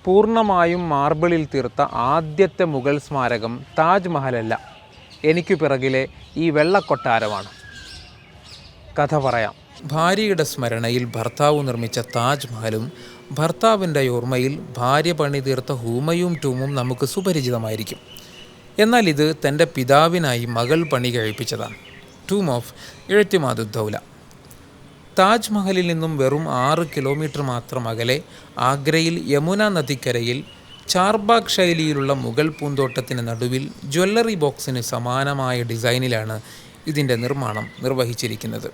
പൂർണ്ണമായും മാർബിളിൽ തീർത്ത ആദ്യത്തെ മുഗൾ സ്മാരകം താജ്മഹലല്ല, എനിക്ക് പിറകിലെ ഈ വെള്ളക്കൊട്ടാരമാണ്. കഥ പറയാം. ഭാര്യയുടെ സ്മരണയിൽ ഭർത്താവ് നിർമ്മിച്ച താജ്മഹലും ഭർത്താവിൻ്റെ ഓർമ്മയിൽ ഭാര്യ പണിതീർത്ത ഹൂമയൂൺ ടൂമും നമുക്ക് സുപരിചിതമായിരിക്കും. എന്നാൽ ഇത് തൻ്റെ പിതാവിനായി മകൾ പണി കഴിപ്പിച്ചതാണ്. ടൂം ഓഫ് ഇഴത്തിമാദുദ്ദൗല. താജ്മഹലിൽ നിന്നും വെറും 6 കിലോമീറ്റർ മാത്രം അകലെ ആഗ്രയിൽ യമുന നദിക്കരയിൽ ചാർബാഗ് ശൈലിയിലുള്ള മുഗൾ പൂന്തോട്ടത്തിന് നടുവിൽ ജ്വല്ലറി ബോക്സിന് സമാനമായ ഡിസൈനിലാണ് ഇതിൻ്റെ നിർമ്മാണം നിർവഹിച്ചിരിക്കുന്നത്.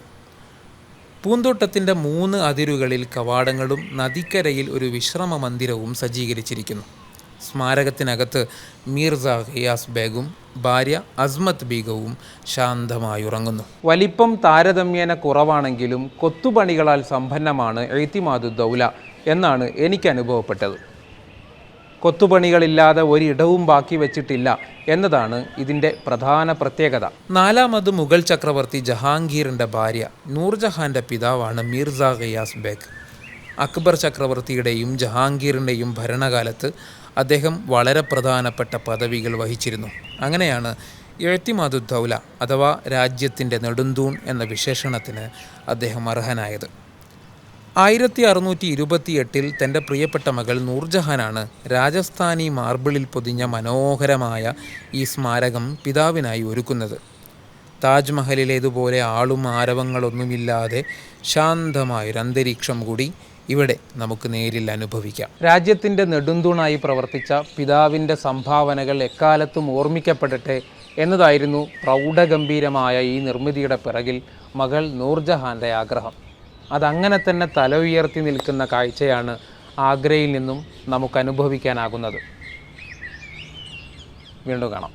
പൂന്തോട്ടത്തിൻ്റെ 3 അതിരുകളിൽ കവാടങ്ങളും നദിക്കരയിൽ ഒരു വിശ്രമ മന്ദിരവും സജ്ജീകരിച്ചിരിക്കുന്നു. സ്മാരകത്തിനകത്ത് മീർസ ഖിയാസ് ബേഗും ഭാര്യ അസ്മത്ത് ബീഗവും ശാന്തമായി ഉറങ്ങുന്നു. വലിപ്പം താരതമ്യേന കുറവാണെങ്കിലും കൊത്തുപണികളാൽ സമ്പന്നമാണ് ഇഴ്തിമാദുദ്ദൗല എന്നാണ് എനിക്ക് അനുഭവപ്പെട്ടത്. കൊത്തുപണികളില്ലാതെ ഒരിടവും ബാക്കി വെച്ചിട്ടില്ല എന്നതാണ് ഇതിൻ്റെ പ്രധാന പ്രത്യേകത. 4ാമത് മുഗൾ ചക്രവർത്തി ജഹാംഗീറിൻ്റെ ഭാര്യ നൂർജഹാൻ്റെ പിതാവാണ് മീർസ ഖിയാസ് ബേഗ്. അക്ബർ ചക്രവർത്തിയുടെയും ജഹാംഗീറിൻ്റെയും ഭരണകാലത്ത് അദ്ദേഹം വളരെ പ്രധാനപ്പെട്ട പദവികൾ വഹിച്ചിരുന്നു. അങ്ങനെയാണ് ഇഴ്തിമാദുദ്ദൗല അഥവാ രാജ്യത്തിൻ്റെ നെടുന്തൂൺ എന്ന വിശേഷണത്തിന് അദ്ദേഹം അർഹനായത്. 1628 തൻ്റെ പ്രിയപ്പെട്ട മകൾ നൂർജഹാനാണ് രാജസ്ഥാനി മാർബിളിൽ പൊതിഞ്ഞ മനോഹരമായ ഈ സ്മാരകം പിതാവിനായി ഒരുക്കുന്നത്. താജ്മഹലിലേതുപോലെ ആളും ആരവങ്ങളൊന്നുമില്ലാതെ ശാന്തമായൊരു അന്തരീക്ഷം കൂടി ഇവിടെ നമുക്ക് നേരിൽ അനുഭവിക്കാം. രാജ്യത്തിൻ്റെ നെടുന്തൂണായി പ്രവർത്തിച്ച പിതാവിൻ്റെ സംഭാവനകൾ എക്കാലത്തും ഓർമ്മിക്കപ്പെടട്ടെ എന്നതായിരുന്നു പ്രൗഢഗംഭീരമായ ഈ നിർമ്മിതിയുടെ പിറകിൽ മകൾ നൂർജഹാൻ്റെ ആഗ്രഹം. അതങ്ങനെ തന്നെ തല ഉയർത്തി നിൽക്കുന്ന കാഴ്ചയാണ് ആഗ്രയിൽ നിന്നും നമുക്ക് അനുഭവിക്കാനാകുന്നത്. വീണ്ടും കാണാം.